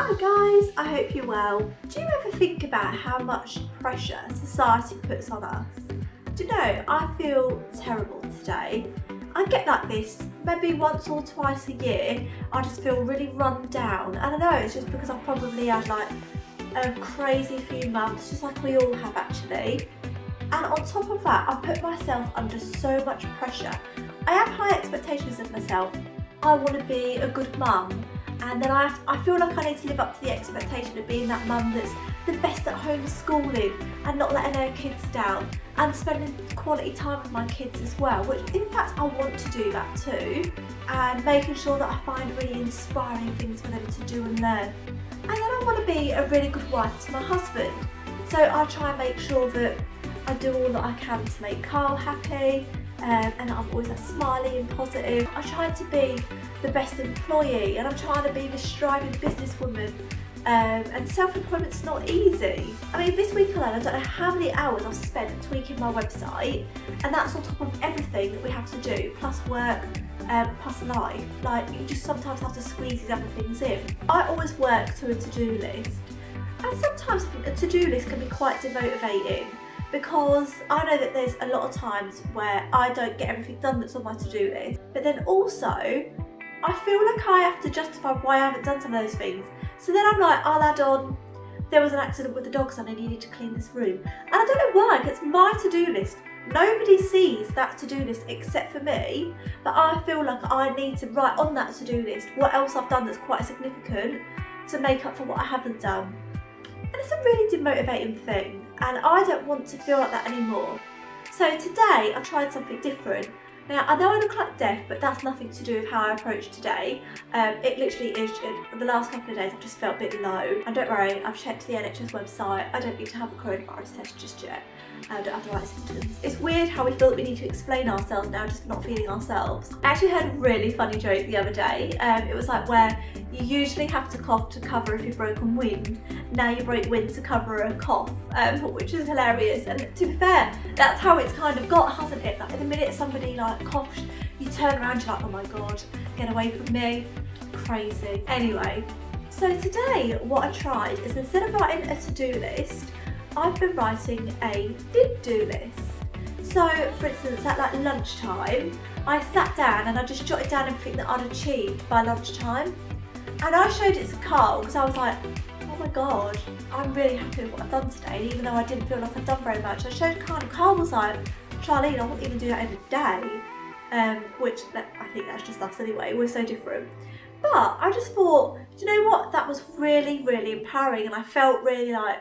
Hi guys, I hope you're well. Do you ever think about how much pressure society puts on us? Do you know, I feel terrible today. I get like this maybe once or twice a year. I just feel really run down, and I know it's just because I've probably had like a crazy few months, just like we all have actually. And on top of that, I put myself under so much pressure. I have high expectations of myself. I want to be a good mum, and then I feel like I need to live up to the expectation of being that mum that's the best at homeschooling and not letting her kids down, and spending quality time with my kids as well, which in fact I want to do that too, and making sure that I find really inspiring things for them to do and learn. And then I want to be a really good wife to my husband, so I try and make sure that I do all that I can to make Carl happy, and I'm always smiley and positive. I try to be the best employee, and I'm trying to be the striving businesswoman, and self-employment's not easy. I mean, this week alone I don't know how many hours I've spent tweaking my website, and that's on top of everything that we have to do, plus work, plus life. Like, you just sometimes have to squeeze these other things in. I always work to a to-do list, and sometimes a to-do list can be quite demotivating, because I know that there's a lot of times where I don't get everything done that's on my to-do list, but then also I feel like I have to justify why I haven't done some of those things. So then I'm like, I'll add on, there was an accident with the dogs and I needed to clean this room. And I don't know why, because it's my to-do list. Nobody sees that to-do list except for me, but I feel like I need to write on that to-do list what else I've done that's quite significant to make up for what I haven't done. And it's a really demotivating thing, and I don't want to feel like that anymore. So today I tried something different. Now, I know I look like death, but that's nothing to do with how I approach today. It literally is, the last couple of days I've just felt a bit low. And don't worry, I've checked the NHS website. I don't need to have a coronavirus test just yet. I don't have the right symptoms. It's weird how we feel that we need to explain ourselves now, just not feeling ourselves. I actually heard a really funny joke the other day. It was like where you usually have to cough to cover if you've broken wind. Now you break wind to cover a cough, which is hilarious. And to be fair, that's how it's kind of got, hasn't it? Like the minute somebody like coughs, you turn around, you're like, oh my God, get away from me. Crazy. Anyway, so today what I tried is, instead of writing a to-do list, I've been writing a did-do list. So for instance, at like lunchtime, I sat down and I just jotted down everything that I'd achieved by lunchtime. And I showed it to Carl because I was like, oh my God, I'm really happy with what I've done today, even though I didn't feel like I'd done very much. I showed Carl and Carl was like, Charlene, I wouldn't even do that every day, which I think that's just us anyway, we're so different. But I just thought, do you know what, that was really, really empowering, and I felt really like,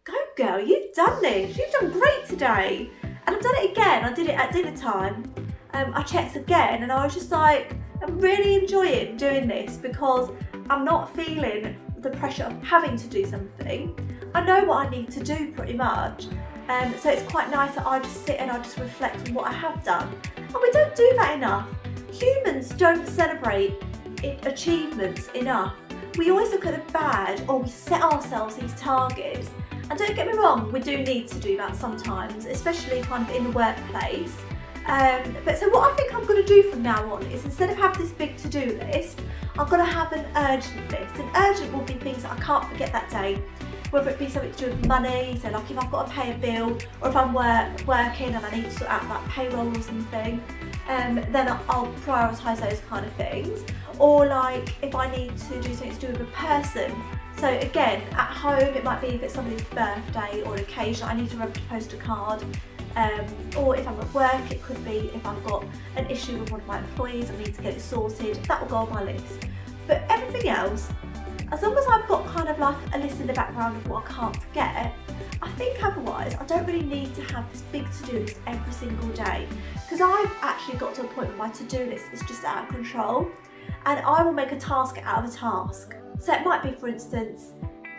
go girl, you've done this, you've done great today. And I've done it again, I did it at dinner time. I checked again and I was just like, I'm really enjoying doing this because I'm not feeling the pressure of having to do something. I know what I need to do pretty much. So it's quite nice that I just sit and I just reflect on what I have done. And we don't do that enough. Humans don't celebrate achievements enough. We always look at the bad, or we set ourselves these targets. And don't get me wrong, we do need to do that sometimes, especially kind of in the workplace. But so what I think I'm going to do from now on is, instead of having this big to-do list, I'm going to have an urgent list. And urgent will be things that I can't forget that day, whether it be something to do with money, so like if I've got to pay a bill, or if I'm working and I need to sort out like payroll or something, then I'll prioritise those kind of things. Or like if I need to do something to do with a person. So again, at home it might be if it's somebody's birthday or an occasion, I need to remember to post a card. Or if I'm at work, it could be if I've got an issue with one of my employees, I need to get it sorted, that will go on my list. But everything else, as long as I've got kind of like a list in the background of what I can't forget, I think otherwise I don't really need to have this big to-do list every single day, because I've actually got to a point where my to-do list is just out of control, and I will make a task out of a task. So it might be, for instance,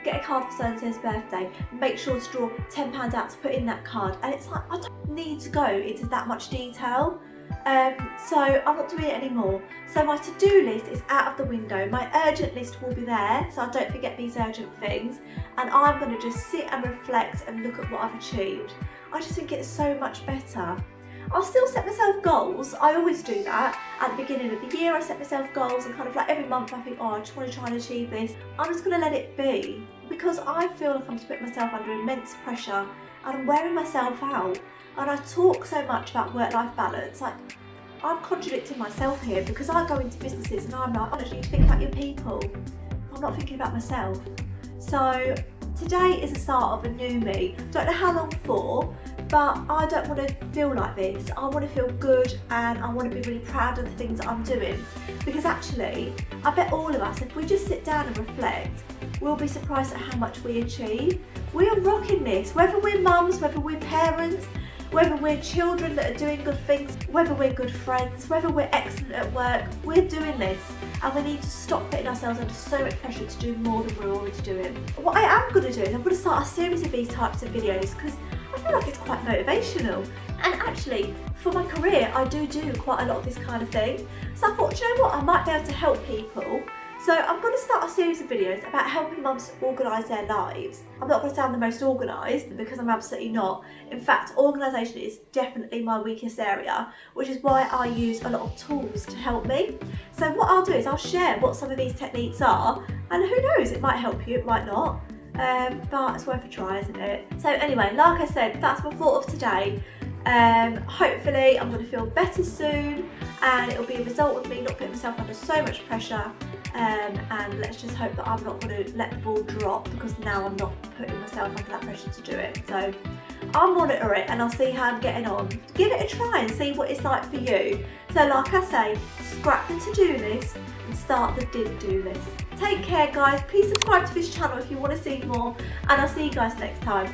get a card for so-and-so's birthday, make sure to draw £10 out to put in that card, and it's like, I don't need to go into that much detail. So I'm not doing it anymore. So my to-do list is out of the window. My urgent list will be there, so I don't forget these urgent things, and I'm going to just sit and reflect and look at what I've achieved. I just think it's so much better. I'll still set myself goals. I always do that. At the beginning of the year, I set myself goals and kind of like every month I think, oh, I just want to try and achieve this. I'm just going to let it be because I feel like I'm just putting myself under immense pressure and I'm wearing myself out. And I talk so much about work-life balance. Like, I'm contradicting myself here because I go into businesses and I'm like, honestly, you think about your people. I'm not thinking about myself. So today is the start of a new me. Don't know how long for, but I don't want to feel like this. I want to feel good and I want to be really proud of the things that I'm doing. Because actually, I bet all of us, if we just sit down and reflect, we'll be surprised at how much we achieve. We are rocking this, whether we're mums, whether we're parents, whether we're children that are doing good things, whether we're good friends, whether we're excellent at work, we're doing this and we need to stop putting ourselves under so much pressure to do more than we're already doing. What I am going to do is I'm going to start a series of these types of videos because I feel like it's quite motivational. And actually, for my career, I do quite a lot of this kind of thing. So I thought, you know what, I might be able to help people. So I'm going to start a series of videos about helping mums organise their lives. I'm not going to sound the most organised because I'm absolutely not. In fact, organisation is definitely my weakest area, which is why I use a lot of tools to help me. So what I'll do is I'll share what some of these techniques are, and who knows, it might help you, it might not. But it's worth a try, isn't it? So anyway, like I said, that's my thought of today. Hopefully I'm going to feel better soon and it'll be a result of me not putting myself under so much pressure. And let's just hope that I'm not going to let the ball drop because now I'm not putting myself under that pressure to do it. So I'll monitor it and I'll see how I'm getting on. Give it a try and see what it's like for you. So like I say, scrap the to-do list and start the didn't-do list. Take care guys, please subscribe to this channel if you want to see more and I'll see you guys next time.